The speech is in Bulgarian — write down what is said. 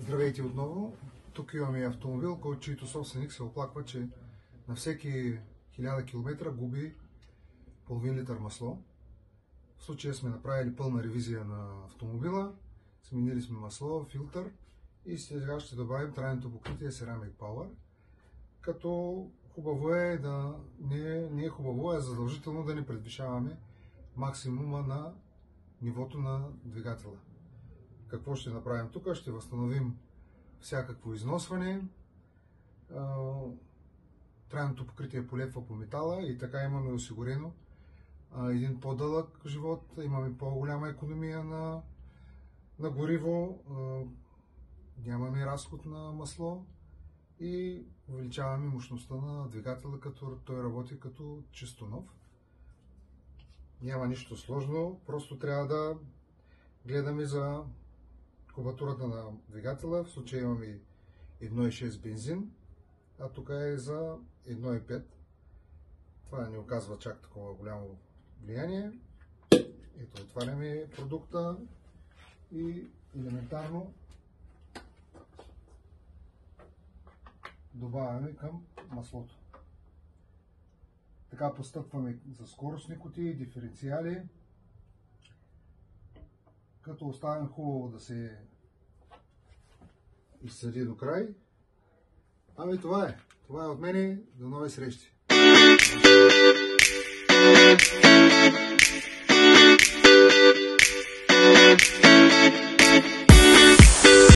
Здравейте отново! Тук имаме автомобил, чийто собственик се оплаква, че на всеки 1000 км губи половин литър масло. В случая сме направили пълна ревизия на автомобила, сменили сме масло, филтър и сега ще добавим трайното покритие Ceramic Power. Като хубаво е да не е хубаво, а задължително да не превишаваме максимума на нивото на двигателя. Какво ще направим тук? Ще възстановим всякакво износване. Трайното покритие полепва по метала и така имаме осигурено един по-дълъг живот, имаме по-голяма икономия на гориво, нямаме разход на масло и увеличаваме мощността на двигателя, като той работи като чисто нов. Няма нищо сложно, просто трябва да гледаме за кубатурата на двигателя. В случая имаме 1,6 бензин, а тук е за 1,5. Това не оказва чак такова голямо влияние. Ето, отваряме продукта и елементарно добавяме към маслото. Така постъпваме за скоростни кутии, диференциали, като оставим хубаво да се изсъди до край. Ами това е. Това е от мене. До нови срещи!